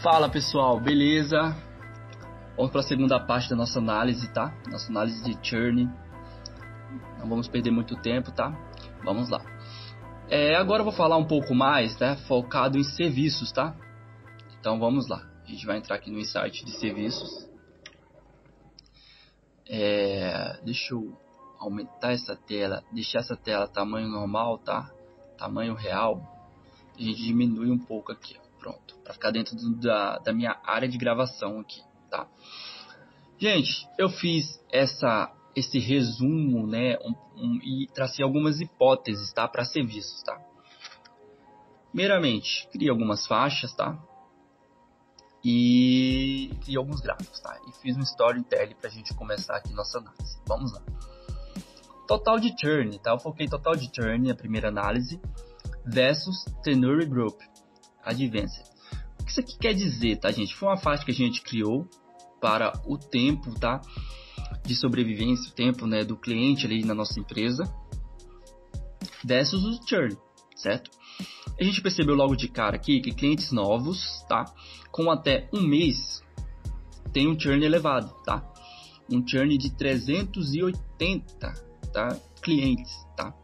Fala pessoal, beleza? Vamos para a segunda parte da nossa análise, tá? Nossa análise de churn. Não vamos perder muito tempo, tá? Vamos lá. Agora eu vou falar um pouco mais, né? Focado em serviços, tá? Então vamos lá. A gente vai entrar aqui no insight de serviços. Deixa eu aumentar essa tela, deixar essa tela tamanho normal, tá? Tamanho real. A gente diminui um pouco aqui, ó. Pronto, para ficar dentro da minha área de gravação aqui, tá? Gente, eu fiz esse resumo, né, e tracei algumas hipóteses, tá, para serviços, tá? Primeiramente, criei algumas faixas, tá? E criei alguns gráficos, tá? E fiz um storytelling pra gente começar aqui nossa análise. Vamos lá. Total de churn, tá? Eu foquei total de churn, a primeira análise, versus tenure group. Advanced. O que isso aqui quer dizer, tá, gente? Foi uma faixa que a gente criou para o tempo, tá, de sobrevivência, o tempo, né, do cliente ali na nossa empresa, versus o churn, certo? A gente percebeu logo de cara aqui que clientes novos, tá, com até um mês, tem um churn elevado, tá? Um churn de 380, tá, clientes, tá?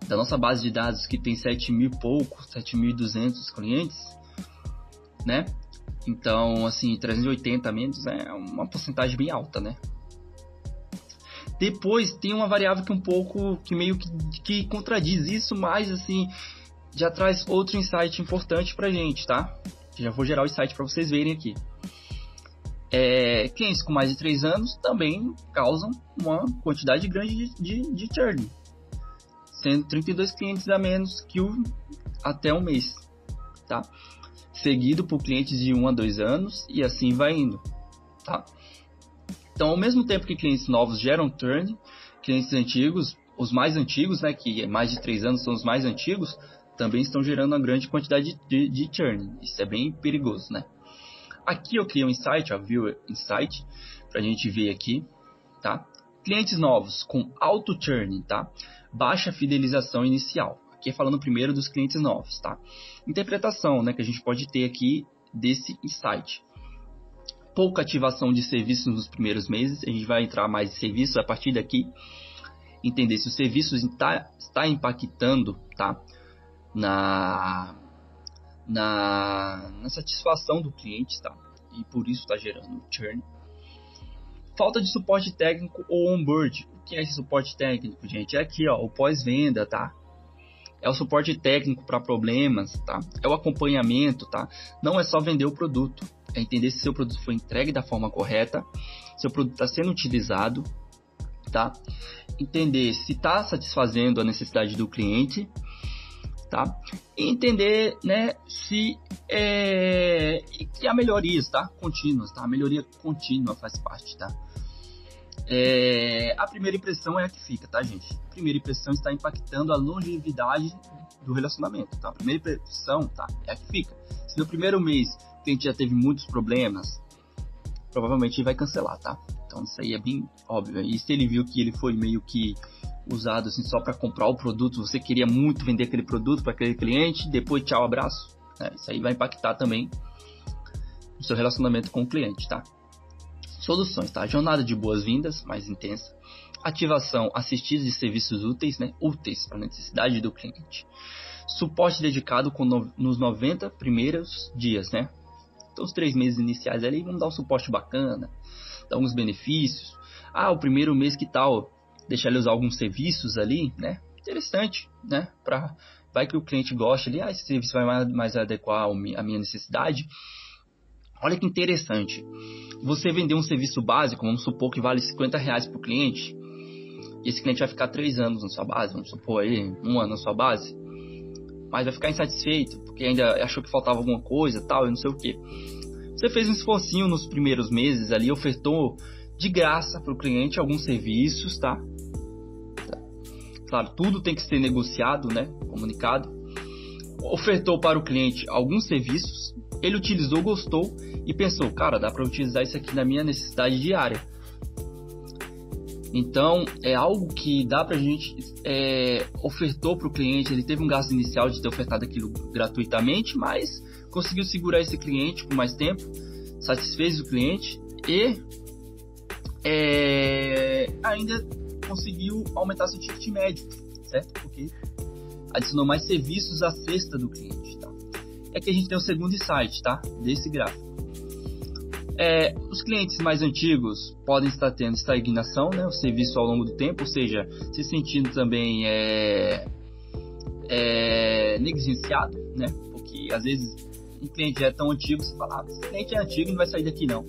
Da nossa base de dados que tem 7.000 e pouco, 7.200 clientes, né? Então, assim, 380 menos é uma porcentagem bem alta, né? Depois tem uma variável que meio que contradiz isso, mas assim, já traz outro insight importante pra gente, tá? Já vou gerar o insight para vocês verem aqui. Clientes com mais de 3 anos também causam uma quantidade grande de churn, sendo 32 clientes a menos que até um mês, tá? Seguido por clientes de 1 a 2 anos e assim vai indo, tá? Então, ao mesmo tempo que clientes novos geram churn, clientes antigos, os mais antigos, né, que mais de 3 anos são os mais antigos, também estão gerando uma grande quantidade de churn. Isso é bem perigoso, né? Aqui eu criei um insight, View Insight, pra gente ver aqui, tá? Clientes novos com alto churn, tá? Baixa fidelização inicial. Aqui falando primeiro dos clientes novos, tá? Interpretação, né, que a gente pode ter aqui desse insight. Pouca ativação de serviços nos primeiros meses. A gente vai entrar mais em serviços a partir daqui. Entender se o serviço está impactando, tá? Na satisfação do cliente, tá? E por isso está gerando churn. Falta de suporte técnico ou onboard. O que é esse suporte técnico, gente? É aqui, ó, o pós-venda, tá? É o suporte técnico para problemas, tá? É o acompanhamento, tá? Não é só vender o produto. É entender se seu produto foi entregue da forma correta, se o produto está sendo utilizado, tá? Entender se está satisfazendo a necessidade do cliente, tá? E entender, né, se que há melhorias, tá? Contínuas, tá? A melhoria contínua faz parte, tá? A primeira impressão é a que fica, tá, gente? A primeira impressão está impactando a longevidade do relacionamento, tá? A primeira impressão, tá, é a que fica. Se no primeiro mês o cliente já teve muitos problemas, provavelmente ele vai cancelar, tá? Então isso aí é bem óbvio. E se ele viu que ele foi meio que usado assim só para comprar o produto, você queria muito vender aquele produto para aquele cliente, depois tchau, abraço, né? Isso aí vai impactar também o seu relacionamento com o cliente, tá? Soluções, tá? Jornada de boas-vindas, mais intensa. Ativação assistida de serviços úteis, né? Úteis para a necessidade do cliente. Suporte dedicado nos 90 primeiros dias, né? Então, os 3 meses iniciais ali, vamos dar um suporte bacana, dar alguns benefícios. O primeiro mês que tal? Deixar ele usar alguns serviços ali, né? Interessante, né? Vai que o cliente gosta ali, esse serviço vai mais adequar à minha necessidade. Olha que interessante. Você vender um serviço básico, vamos supor que vale R$50 para o cliente, e esse cliente vai ficar 3 anos na sua base, vamos supor aí, 1 ano na sua base, mas vai ficar insatisfeito, porque ainda achou que faltava alguma coisa, tal, e não sei o que. Você fez um esforcinho nos primeiros meses ali, ofertou de graça para o cliente alguns serviços, tá? Claro, tudo tem que ser negociado, né? Comunicado. Ofertou para o cliente alguns serviços, ele utilizou, gostou e pensou, cara, dá para utilizar isso aqui na minha necessidade diária. Então, é algo que dá pra gente, ofertou para o cliente, ele teve um gasto inicial de ter ofertado aquilo gratuitamente, mas conseguiu segurar esse cliente por mais tempo, satisfez o cliente e ainda conseguiu aumentar seu ticket médio, certo? Porque adicionou mais serviços à cesta do cliente, tá? É que a gente tem o segundo insight, tá? Desse gráfico. Os clientes mais antigos podem estar tendo estagnação, né? O serviço ao longo do tempo, ou seja, se sentindo também negligenciado, né? Porque às vezes um cliente já é tão antigo, você fala, esse cliente é antigo e não vai sair daqui não.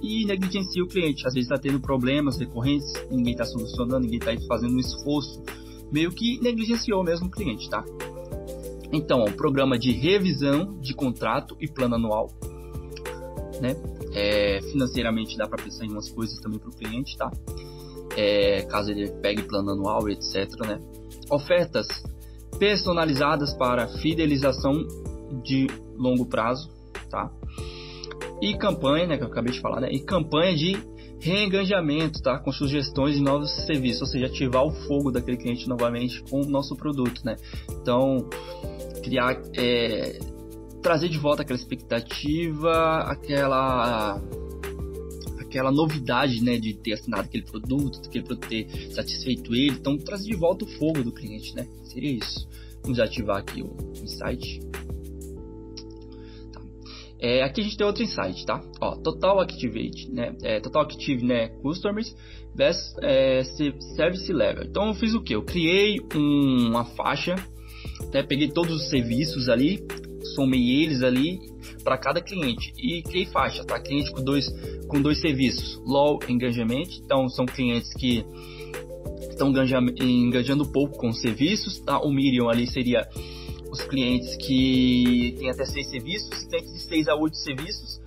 E negligencia o cliente, às vezes está tendo problemas recorrentes, ninguém está solucionando, ninguém está fazendo um esforço, meio que negligenciou mesmo o cliente, tá? Então, um programa de revisão de contrato e plano anual, né? Financeiramente dá para pensar em umas coisas também para o cliente, tá? Caso ele pegue plano anual, etc, né? Ofertas personalizadas para fidelização de longo prazo, tá? E campanha, né, que eu acabei de falar, né? E campanha de reengajamento, tá? Com sugestões de novos serviços, ou seja, ativar o fogo daquele cliente novamente com o nosso produto, né? Então, criar, trazer de volta aquela expectativa, aquela novidade, né, de ter assinado aquele produto ter satisfeito ele. Então, trazer de volta o fogo do cliente, né? Seria isso. Vamos ativar aqui o insight. Aqui a gente tem outro insight, tá? Ó, Total Activate, né? Total Active, né? Customers versus Service Level. Então eu fiz o que? Eu criei uma faixa, né? Peguei todos os serviços ali, somei eles ali para cada cliente e criei faixa, tá? Cliente com dois serviços, Low Engagement, então são clientes que estão engajando pouco com os serviços, tá? O Medium ali seria os clientes que têm até 6 serviços, clientes de 6 a 8 serviços,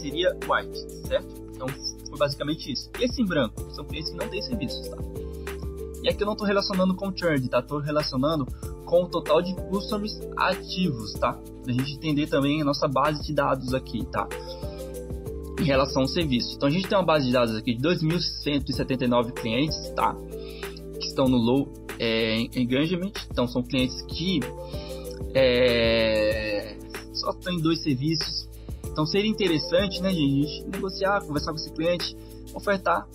seria white, certo? Então foi basicamente isso. E esse em branco são clientes que não têm serviços, tá? E aqui eu não estou relacionando com churn, tá? Estou relacionando com o total de customers ativos, tá? Pra gente entender também a nossa base de dados aqui, tá? Em relação ao serviço. Então a gente tem uma base de dados aqui de 2.179 clientes, tá? Que estão no low engagement, então são clientes que só têm 2 serviços. Então seria interessante, né, gente, negociar, conversar com esse cliente, ofertar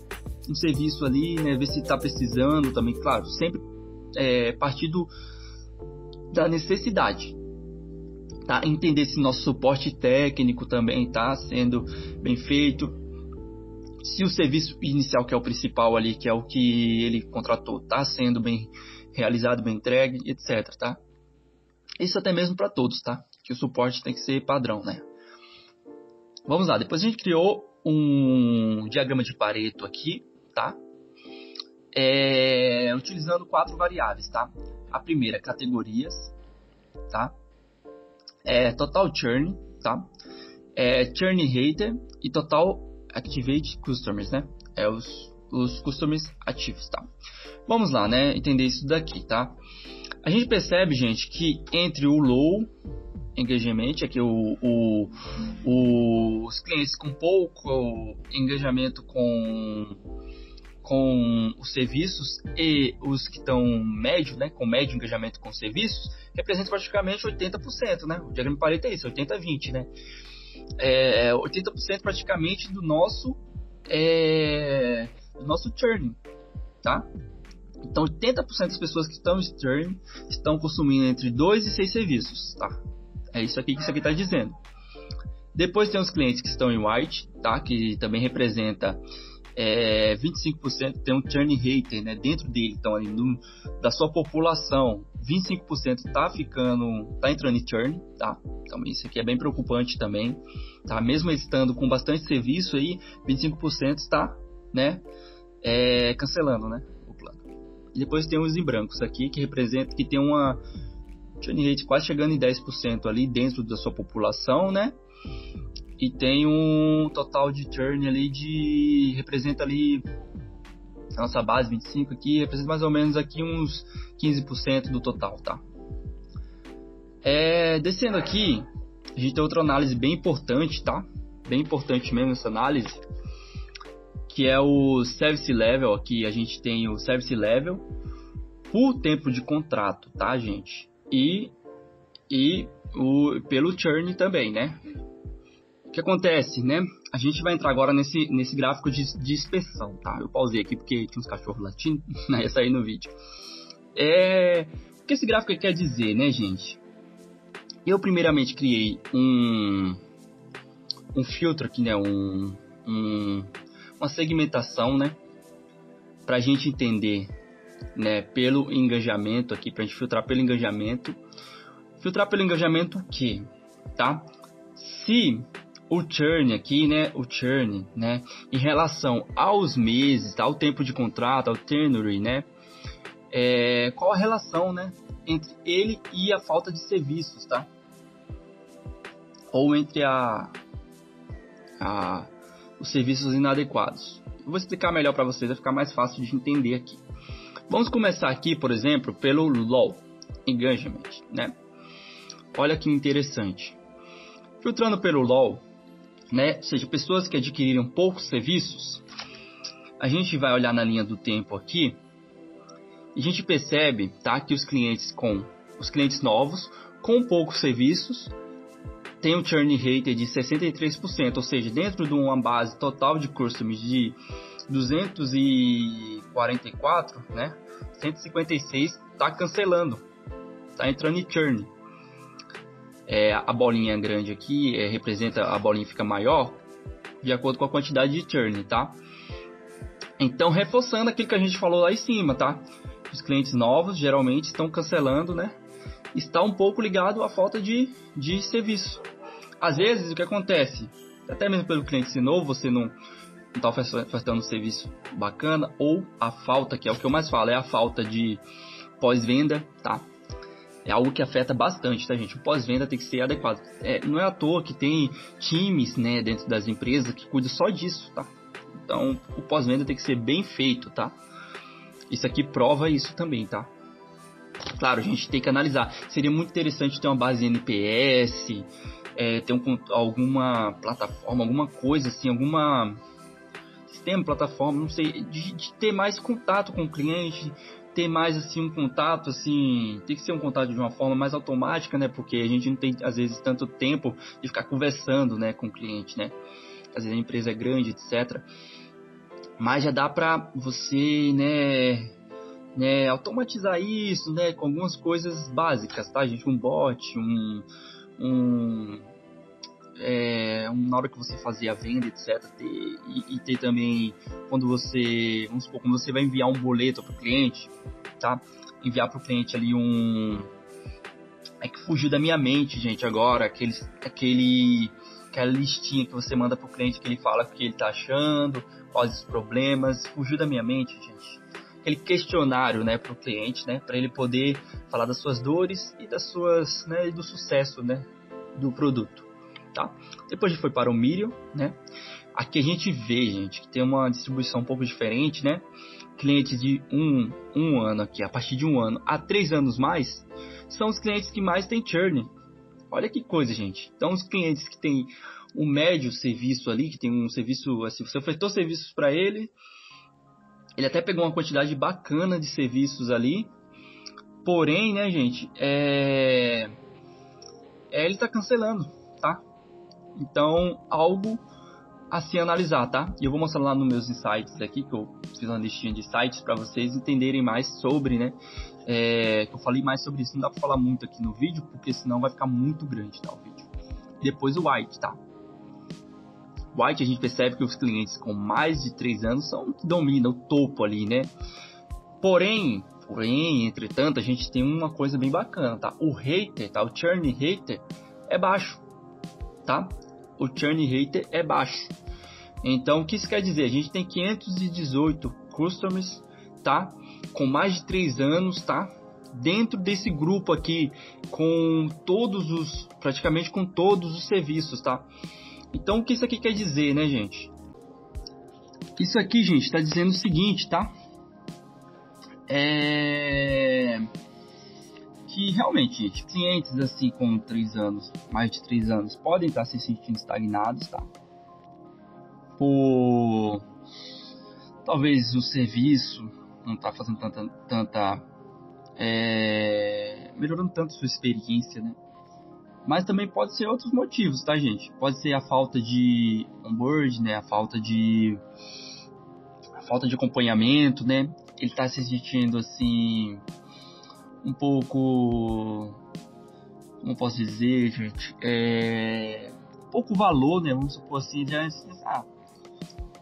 um serviço ali, né, ver se está precisando também, claro, sempre partir da necessidade, tá? Entender se nosso suporte técnico também está sendo bem feito, se o serviço inicial, que é o principal ali, que é o que ele contratou, está sendo bem realizado, bem entregue, etc, tá? Isso até mesmo para todos, tá? Que o suporte tem que ser padrão, né? Vamos lá, depois a gente criou um diagrama de Pareto aqui, tá? Utilizando 4 variáveis, tá? A primeira, categorias, tá? Total churn, tá? Churn rate e total Activate Customers, né? Os customers ativos, tá? Vamos lá, né? Entender isso daqui, tá? A gente percebe, gente, que entre o low engagement, aqui os clientes com pouco engajamento com os serviços e os que estão médio, né? Com médio engajamento com os serviços, representa praticamente 80%, né? O diagrama de Pareto é isso, 80-20, né? 80% praticamente do nosso churn, tá? Então 80% das pessoas que estão em churn estão consumindo entre 2 e 6 serviços, tá? É isso aqui que isso aqui está dizendo. Depois tem os clientes que estão em white, tá? Que também representa 25%, tem um churn rate, né, dentro dele. Então ali da sua população, 25% tá entrando em churn, tá? Então isso aqui é bem preocupante também, tá? Mesmo ele estando com bastante serviço aí, 25% está, né, cancelando, né, o plano. E depois tem os em brancos aqui, que representa que tem uma churn rate quase chegando em 10% ali dentro da sua população, né? E tem um total de churn ali representa ali a nossa base 25 aqui, representa mais ou menos aqui uns 15% do total, tá? Descendo aqui, a gente tem outra análise bem importante, tá? Bem importante mesmo essa análise, que é o Service Level. Aqui a gente tem o Service Level por tempo de contrato, tá, gente? E pelo churn também, né? O que acontece, né? A gente vai entrar agora nesse gráfico de inspeção, tá? Eu pausei aqui porque tinha uns cachorros latindo, não ia sair no vídeo. O que esse gráfico quer dizer, né, gente? Eu primeiramente criei um filtro aqui, né? Uma segmentação, né? Pra gente entender, né? Pelo engajamento aqui, pra gente filtrar pelo engajamento. Filtrar pelo engajamento o quê? Tá? Se o churn aqui, né? O churn, né? Em relação aos meses, tá? Ao tempo de contrato, ao tenure, né? Qual a relação, né? Entre ele e a falta de serviços, tá? Ou entre os serviços inadequados. Eu vou explicar melhor para vocês, vai ficar mais fácil de entender aqui. Vamos começar aqui, por exemplo, pelo LOW, Engagement, né? Olha que interessante. Filtrando pelo LOW, né? Ou seja, pessoas que adquiriram poucos serviços, a gente vai olhar na linha do tempo aqui e a gente percebe, tá, que os clientes novos com poucos serviços tem um churn rate de 63%, ou seja, dentro de uma base total de customers de 244, né, 156 está cancelando, está entrando em churn. A bolinha grande aqui representa, a bolinha fica maior de acordo com a quantidade de churn, tá? Então, reforçando aquilo que a gente falou lá em cima, tá? Os clientes novos geralmente estão cancelando, né? Está um pouco ligado à falta de serviço. Às vezes, o que acontece? Até mesmo pelo cliente ser novo, você não está ofertando um serviço bacana, ou a falta, que é o que eu mais falo, é a falta de pós-venda, tá? É algo que afeta bastante, tá, gente? O pós-venda tem que ser adequado. Não é à toa que tem times, né, dentro das empresas que cuidam só disso, tá? Então, o pós-venda tem que ser bem feito, tá? Isso aqui prova isso também, tá? Claro, a gente tem que analisar. Seria muito interessante ter uma base NPS, ter alguma plataforma, alguma coisa assim, alguma sistema, plataforma, não sei, de ter mais contato com o cliente, ter mais assim um contato assim, tem que ser um contato de uma forma mais automática, né? Porque a gente não tem às vezes tanto tempo de ficar conversando, né, com o cliente, né? Às vezes a empresa é grande, etc. Mas já dá para você, né, automatizar isso, né, com algumas coisas básicas, tá, gente? Um bot, na hora que você fazer a venda, etc. Ter também, quando você vai enviar um boleto para o cliente, tá? Enviar para o cliente ali que fugiu da minha mente, gente, agora, aquela listinha que você manda para o cliente, que ele fala o que ele tá achando, quais os problemas, fugiu da minha mente, gente. Aquele questionário, né, para o cliente, né, para ele poder falar das suas dores e das suas, né, e do sucesso, né, do produto. Tá? Depois a gente foi para o Medium, né? Aqui a gente vê, gente, que tem uma distribuição um pouco diferente, né? Clientes de um ano aqui, a partir de 1 ano a 3 anos mais, são os clientes que mais têm churn. Olha que coisa, gente. Então, os clientes que têm um médio serviço ali, que tem um serviço, assim, você ofertou serviços para ele até pegou uma quantidade bacana de serviços ali, porém, né, gente, ele está cancelando, tá? Então, algo a se analisar, tá? E eu vou mostrar lá nos meus insights aqui, que eu fiz uma listinha de sites para vocês entenderem mais sobre, né? Que eu falei mais sobre isso, não dá para falar muito aqui no vídeo, porque senão vai ficar muito grande, tá, o vídeo. E depois o White, tá? White, a gente percebe que os clientes com mais de 3 anos são que dominam o topo ali, né? Porém, entretanto, a gente tem uma coisa bem bacana, tá? O hater, tá? O churn hater é baixo, tá? O churn rate é baixo. Então, o que isso quer dizer? A gente tem 518 customers, tá? Com mais de 3 anos, tá? Dentro desse grupo aqui, praticamente com todos os serviços, tá? Então, o que isso aqui quer dizer, né, gente? Isso aqui, gente, está dizendo o seguinte, tá? Que realmente, gente, clientes assim com 3 anos, mais de 3 anos, podem estar se sentindo estagnados, tá? Por talvez o serviço não tá fazendo melhorando tanto sua experiência, né? Mas também pode ser outros motivos, tá, gente? Pode ser a falta de onboard, né? A falta de acompanhamento, né? Ele está se sentindo assim um pouco, como posso dizer, gente, pouco valor, né? Vamos supor assim,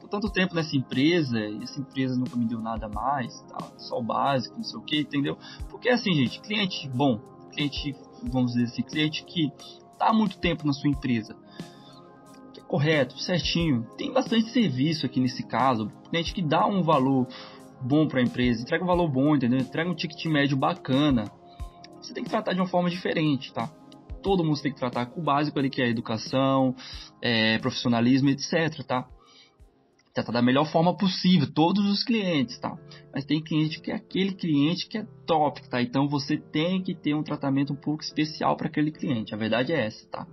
tô tanto tempo nessa empresa e essa empresa nunca me deu nada mais, tá? Só o básico, não sei o que, entendeu? Porque assim, gente, cliente bom, cliente, vamos dizer assim, cliente que tá há muito tempo na sua empresa, que é correto, certinho, tem bastante serviço aqui nesse caso, cliente que dá um valor bom para a empresa, entrega um valor bom, entendeu? Entrega um ticket médio bacana. Você tem que tratar de uma forma diferente, tá? Todo mundo tem que tratar com o básico ali, que é educação, profissionalismo, etc, tá? Tratar da melhor forma possível, todos os clientes, tá? Mas tem cliente que é aquele cliente que é top, tá? Então você tem que ter um tratamento um pouco especial para aquele cliente, a verdade é essa, tá?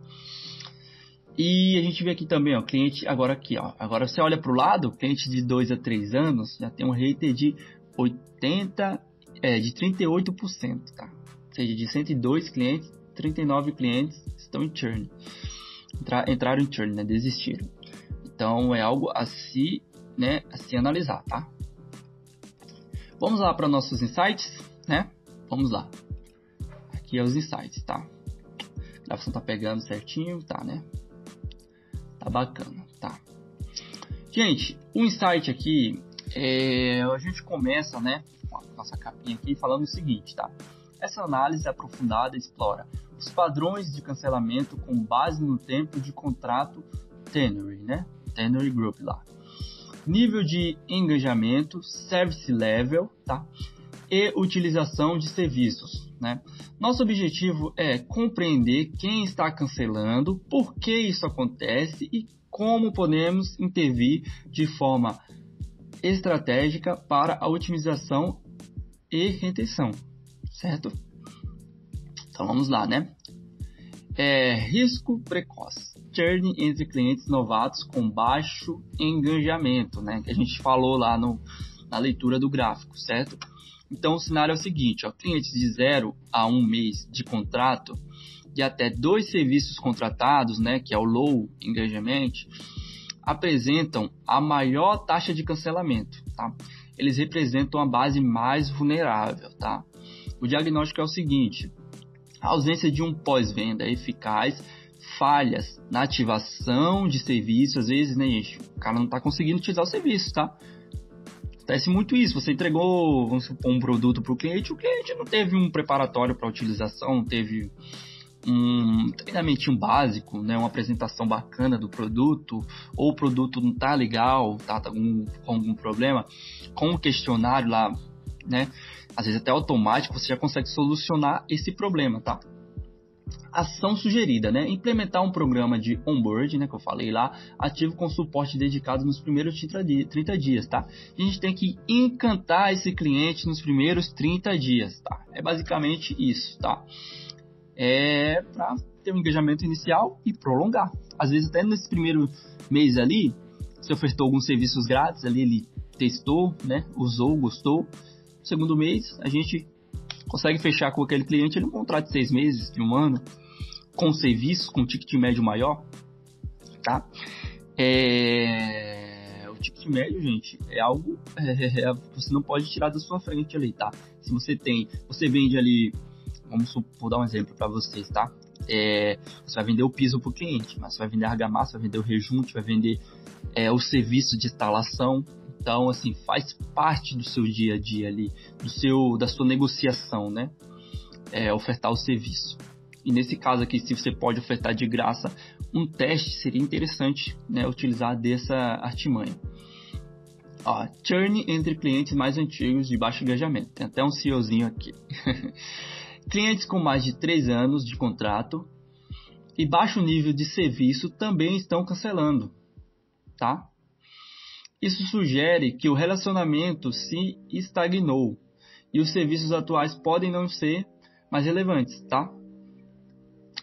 E a gente vê aqui também, ó, cliente, agora aqui, ó, agora você olha para o lado, cliente de 2 a 3 anos já tem um rating de 38%, tá? Ou seja, de 102 clientes, 39 clientes estão em churn. Entraram em churn, né? Desistiram. Então é algo a se analisar, tá? Vamos lá para nossos insights, né? Vamos lá. Aqui é os insights, tá? A gravação tá pegando certinho, tá, né? Tá bacana, tá? Gente, o insight aqui, a gente começa, né? Com a nossa capinha aqui falando o seguinte, tá? Essa análise aprofundada explora os padrões de cancelamento com base no tempo de contrato tenure, né? Tenure Group lá. Nível de engajamento, service level, tá? E utilização de serviços, né? Nosso objetivo é compreender quem está cancelando, por que isso acontece e como podemos intervir de forma estratégica para a otimização e retenção, certo? Então vamos lá, né? Risco precoce. Churn entre clientes novatos com baixo engajamento, né? Que a gente falou lá na leitura do gráfico, certo? Então o cenário é o seguinte, ó, clientes de 0 a 1 mês de contrato e até 2 serviços contratados, né? Que é o low engagement, apresentam a maior taxa de cancelamento, tá? Eles representam a base mais vulnerável, tá? O diagnóstico é o seguinte: a ausência de um pós-venda eficaz, falhas na ativação de serviço, às vezes, né, gente, o cara não está conseguindo utilizar o serviço, tá? Acontece muito isso, você entregou, vamos supor, um produto para o cliente não teve um preparatório para utilização, não teve um treinamento básico, né, uma apresentação bacana do produto, ou o produto não tá legal, tá com algum problema, com o questionário lá, né, às vezes até automático, você já consegue solucionar esse problema, tá? Ação sugerida, né? Implementar um programa de onboard, né? Que eu falei lá, ativo com suporte dedicado nos primeiros 30 dias, tá? A gente tem que encantar esse cliente nos primeiros 30 dias, tá? É basicamente isso, tá? Para ter um engajamento inicial e prolongar. Às vezes até nesse primeiro mês ali, você ofertou alguns serviços grátis ali, ele testou, né? Usou, gostou. No segundo mês, a gente consegue fechar com aquele cliente um contrato de 6 meses, de 1 ano, com serviço, com ticket médio maior, tá? O ticket médio, gente, é algo você não pode tirar da sua frente ali, tá? Se você vende ali, vou dar um exemplo para vocês, tá? Você vai vender o piso para o cliente, mas você vai vender a argamassa, vai vender o rejunte, vai vender o serviço de instalação. Então, assim, faz parte do seu dia a dia ali, da sua negociação, né? Ofertar o serviço. E nesse caso aqui, se você pode ofertar de graça, um teste seria interessante, né? Utilizar dessa artimanha. Ó, churn entre clientes mais antigos de baixo engajamento. Tem até um CEOzinho aqui. Clientes com mais de 3 anos de contrato e baixo nível de serviço também estão cancelando, tá? Isso sugere que o relacionamento se estagnou e os serviços atuais podem não ser mais relevantes, tá?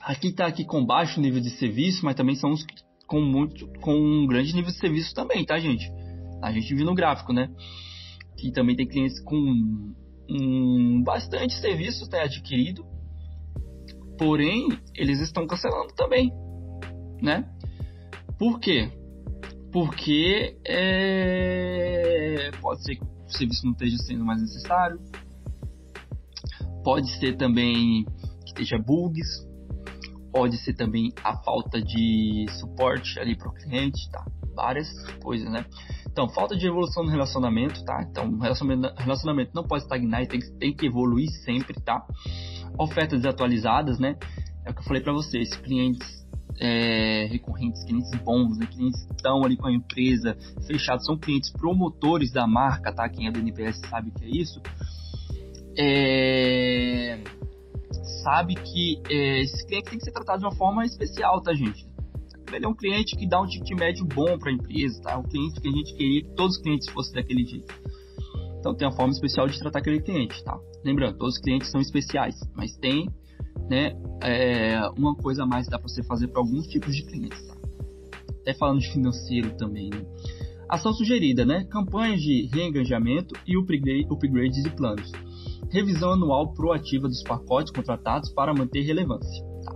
Aqui está aqui com baixo nível de serviço, mas também são os com um grande nível de serviço também, tá, gente? A gente viu no gráfico, né? Que também tem clientes com bastante serviço, tá, adquirido, Porém, eles estão cancelando também, né? Por quê? Porque pode ser que o serviço não esteja sendo mais necessário, pode ser também que esteja bugs, pode ser também a falta de suporte ali para o cliente, tá? Várias coisas, né? Então, falta de evolução no relacionamento, tá? Então, o relacionamento não pode estagnar, tem que evoluir sempre, tá? Ofertas desatualizadas, né? É o que eu falei para vocês, clientes recorrentes, clientes bons, né? Clientes que estão ali com a empresa fechados, são clientes promotores da marca, tá? Quem é do NPS sabe que é isso. Sabe que esse cliente tem que ser tratado de uma forma especial, tá, gente? Ele é um cliente que dá um ticket médio bom para a empresa, tá? Um cliente que a gente queria que todos os clientes fossem daquele jeito. Então tem uma forma especial de tratar aquele cliente, tá? Lembrando, todos os clientes são especiais, mas tem, né, uma coisa a mais que dá para você fazer para alguns tipos de clientes, tá? Até falando de financeiro também, né? Ação sugerida, né? Campanhas de reengajamento e upgrades de planos. Revisão anual proativa dos pacotes contratados para manter relevância. Tá?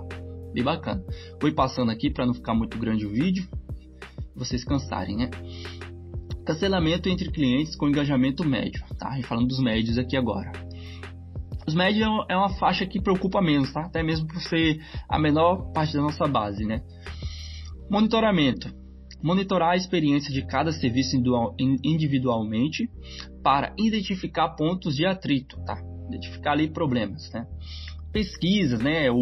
Bem bacana. Vou ir passando aqui para não ficar muito grande o vídeo, vocês cansarem, né? Cancelamento entre clientes com engajamento médio. Tá? E falando dos médios aqui agora. Os médios é uma faixa que preocupa menos, tá? Até mesmo por ser a menor parte da nossa base, né? Monitoramento. Monitorar a experiência de cada serviço individualmente para identificar pontos de atrito, tá? Identificar ali problemas, né? Pesquisas, né? Eu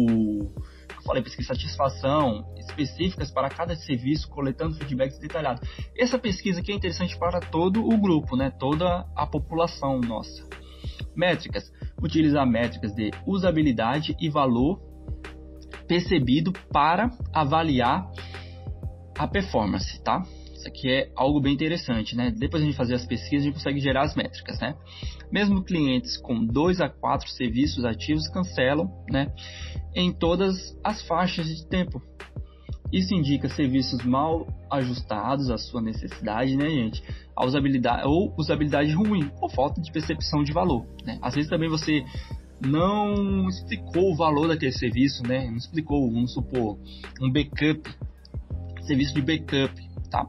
falei, pesquisa de satisfação específicas para cada serviço, coletando feedbacks detalhados. Essa pesquisa aqui é interessante para todo o grupo, né? Toda a população nossa. Métricas. Utilizar métricas de usabilidade e valor percebido para avaliar a performance, tá? Isso aqui é algo bem interessante, né? Depois de fazer as pesquisas, a gente consegue gerar as métricas, né? Mesmo clientes com 2 a 4 serviços ativos cancelam, né? Em todas as faixas de tempo. Isso indica serviços mal ajustados à sua necessidade, né, gente? A usabilidade ruim, ou falta de percepção de valor, né? Às vezes também você não explicou o valor daquele serviço, né? Não explicou, vamos supor, um backup, serviço de backup, tá?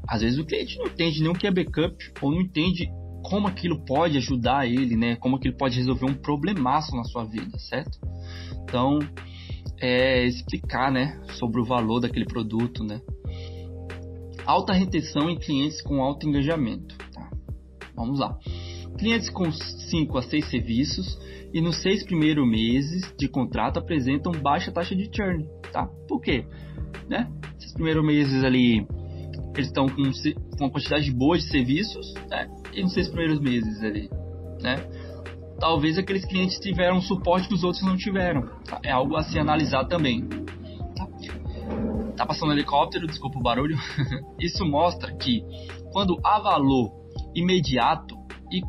Às vezes o cliente não entende nem o que é backup, ou não entende como aquilo pode ajudar ele, né? Como aquilo pode resolver um problemaço na sua vida, certo? Então, explicar, né, sobre o valor daquele produto, né? Alta retenção em clientes com alto engajamento, tá? Vamos lá. Clientes com 5 a 6 serviços e nos 6 primeiros meses de contrato apresentam baixa taxa de churn, tá? Por quê? Né? Esses primeiros meses ali, eles estão com uma quantidade boa de serviços, né? E nos 6 primeiros meses ali, né? Talvez aqueles clientes tiveram suporte que os outros não tiveram, tá? É algo a se analisar também, tá passando um helicóptero, desculpa o barulho. Isso mostra que quando há valor imediato e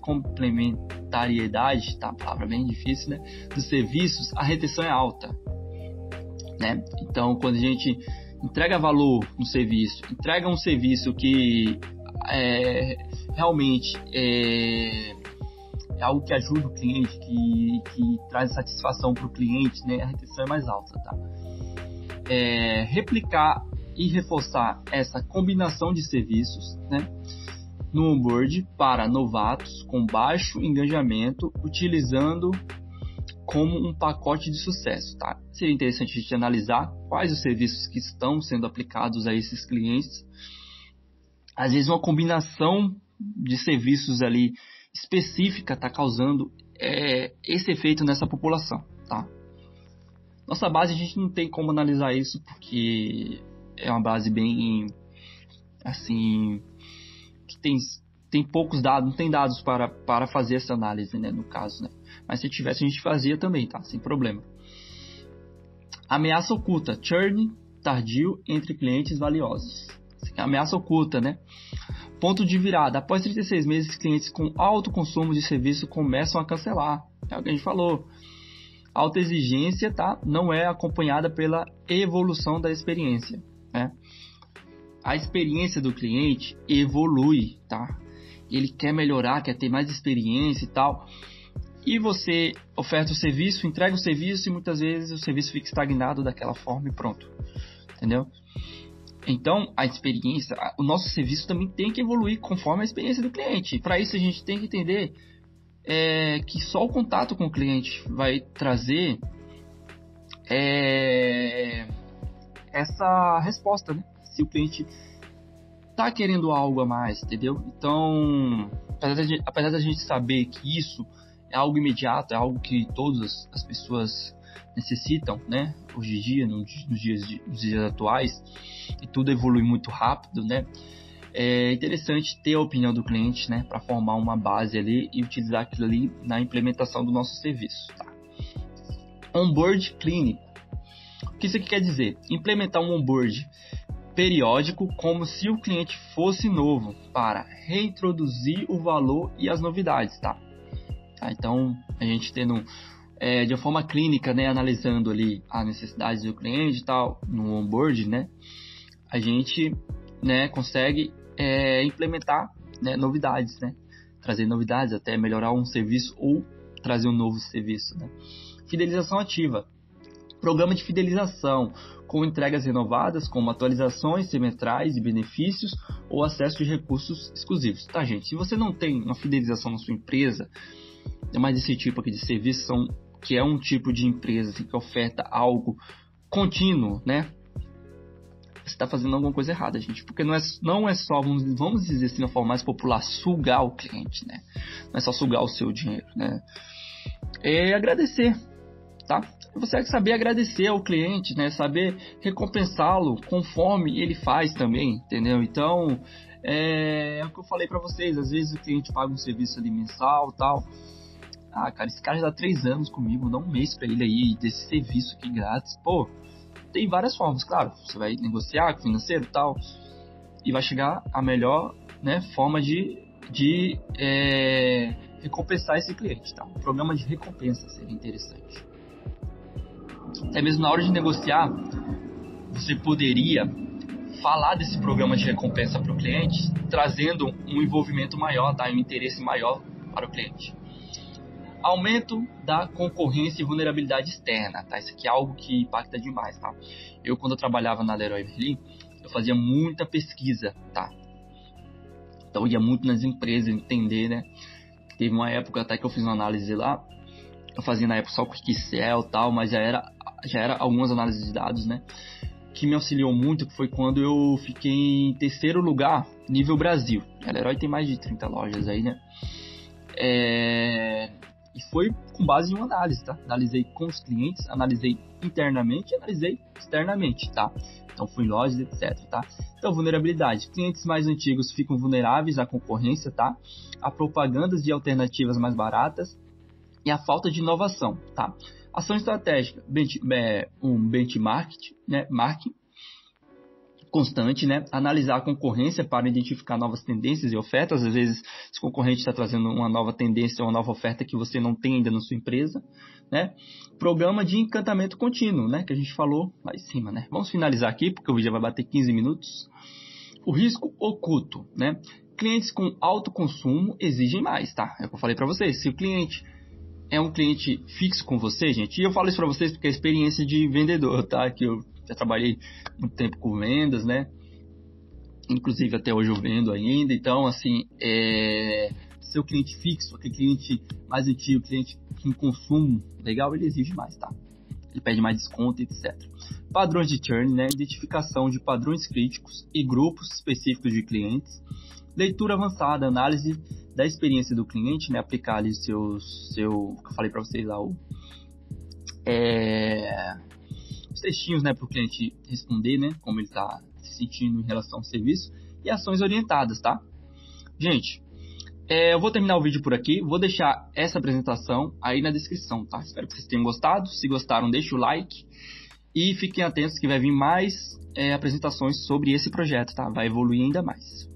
complementariedade, tá? Palavra bem difícil, né? Dos serviços, a retenção é alta, né? Então, quando a gente entrega valor no serviço, entrega um serviço que realmente é algo que ajuda o cliente, que traz satisfação para o cliente, né? A retenção é mais alta, tá? Replicar e reforçar essa combinação de serviços, né, no onboard para novatos com baixo engajamento, utilizando como um pacote de sucesso, tá? Seria interessante a gente analisar quais os serviços que estão sendo aplicados a esses clientes. Às vezes uma combinação de serviços ali específica está causando esse efeito nessa população, tá? Nossa base a gente não tem como analisar isso porque é uma base bem assim que tem poucos dados, não tem dados para fazer essa análise, né, no caso, né? Mas se tivesse a gente fazia também, tá? Sem problema. Ameaça oculta, churn tardio entre clientes valiosos. Ameaça oculta, né? Ponto de virada. Após 36 meses, clientes com alto consumo de serviço começam a cancelar. É o que a gente falou. Alta exigência, tá? Não é acompanhada pela evolução da experiência, né? A experiência do cliente evolui, tá? Ele quer melhorar, quer ter mais experiência e tal. e você oferta o serviço, entrega o serviço e muitas vezes o serviço fica estagnado daquela forma e pronto, entendeu? Então, a experiência, o nosso serviço também tem que evoluir conforme a experiência do cliente. Para isso, a gente tem que entender que só o contato com o cliente vai trazer essa resposta, né? Se o cliente tá querendo algo a mais, entendeu? Então, apesar da gente saber que isso é algo imediato, é algo que todas as pessoas necessitam, né? Hoje em dia, nos dias atuais, e tudo evolui muito rápido, né? É interessante ter a opinião do cliente, né? Para formar uma base ali e utilizar aquilo ali na implementação do nosso serviço. Tá? Onboard clínico. O que isso aqui quer dizer? Implementar um onboard periódico como se o cliente fosse novo para reintroduzir o valor e as novidades, tá? Então, a gente tendo de uma forma clínica, né, analisando ali as necessidades do cliente e tal, no onboard, né, a gente, né, consegue implementar, né, novidades, né, trazer novidades, até melhorar um serviço ou trazer um novo serviço, né. Fidelização ativa. Programa de fidelização com entregas renovadas, como atualizações semestrais e benefícios ou acesso de recursos exclusivos. Tá, gente? Se você não tem uma fidelização na sua empresa, é mais esse tipo aqui de serviço, que é um tipo de empresa assim, que oferta algo contínuo, né? Você está fazendo alguma coisa errada, gente. Porque não é só, vamos dizer assim, de uma forma mais popular, sugar o cliente, né? Não é só sugar o seu dinheiro, né? É agradecer, tá? Você tem que saber agradecer ao cliente, né? Saber recompensá-lo conforme ele faz também, entendeu? Então, é o que eu falei pra vocês. Às vezes o cliente paga um serviço ali mensal e tal. Ah, cara, esse cara já dá 3 anos comigo, dá um mês pra ele aí desse serviço aqui grátis. Pô, tem várias formas, claro. Você vai negociar com o financeiro e tal. E vai chegar a melhor, né, forma de recompensar esse cliente, tá? Um programa de recompensa seria interessante. Até mesmo na hora de negociar, você poderia falar desse programa de recompensa para o cliente, trazendo um envolvimento maior, tá? Um interesse maior para o cliente. Aumento da concorrência e vulnerabilidade externa, tá? Isso aqui é algo que impacta demais, tá? Quando eu trabalhava na Leroy Merlin, eu fazia muita pesquisa, tá? Então eu ia muito nas empresas entender, né? Teve uma época até que eu fiz uma análise lá. Eu fazia na época só com Excel e tal, mas já era algumas análises de dados, né? Que me auxiliou muito, que foi quando eu fiquei em terceiro lugar, nível Brasil. A Leroy tem mais de 30 lojas aí, né? E foi com base em uma análise, tá? Analisei com os clientes, analisei internamente e analisei externamente, tá? Então fui em lojas, etc, tá? Então, vulnerabilidade. Clientes mais antigos ficam vulneráveis à concorrência, tá? A propagandas de alternativas mais baratas e a falta de inovação, tá? Ação estratégica, um benchmark, né? Marketing constante, né? Analisar a concorrência para identificar novas tendências e ofertas. Às vezes, se o concorrente está trazendo uma nova tendência ou uma nova oferta que você não tem ainda na sua empresa, né? Programa de encantamento contínuo, né? Que a gente falou lá em cima, né? Vamos finalizar aqui, porque o vídeo já vai bater 15 minutos. O risco oculto, né? Clientes com alto consumo exigem mais, tá? É o que eu falei para vocês. Se o cliente é um cliente fixo com você, gente, e eu falo isso para vocês porque é a experiência de vendedor, tá? Que eu já trabalhei muito tempo com vendas, né? Inclusive até hoje eu vendo ainda. Então, assim, seu cliente fixo, aquele cliente mais antigo, cliente com consumo legal, ele exige mais, tá? Ele pede mais desconto, etc. Padrões de churn, né? Identificação de padrões críticos e grupos específicos de clientes. Leitura avançada, análise da experiência do cliente, né? Aplicar ali que eu falei para vocês lá, os textinhos, né? Para o cliente responder, né? Como ele está se sentindo em relação ao serviço. E ações orientadas, tá? Gente, eu vou terminar o vídeo por aqui. Vou deixar essa apresentação aí na descrição, tá? Espero que vocês tenham gostado. Se gostaram, deixa o like. E fiquem atentos que vai vir mais apresentações sobre esse projeto, tá? Vai evoluir ainda mais.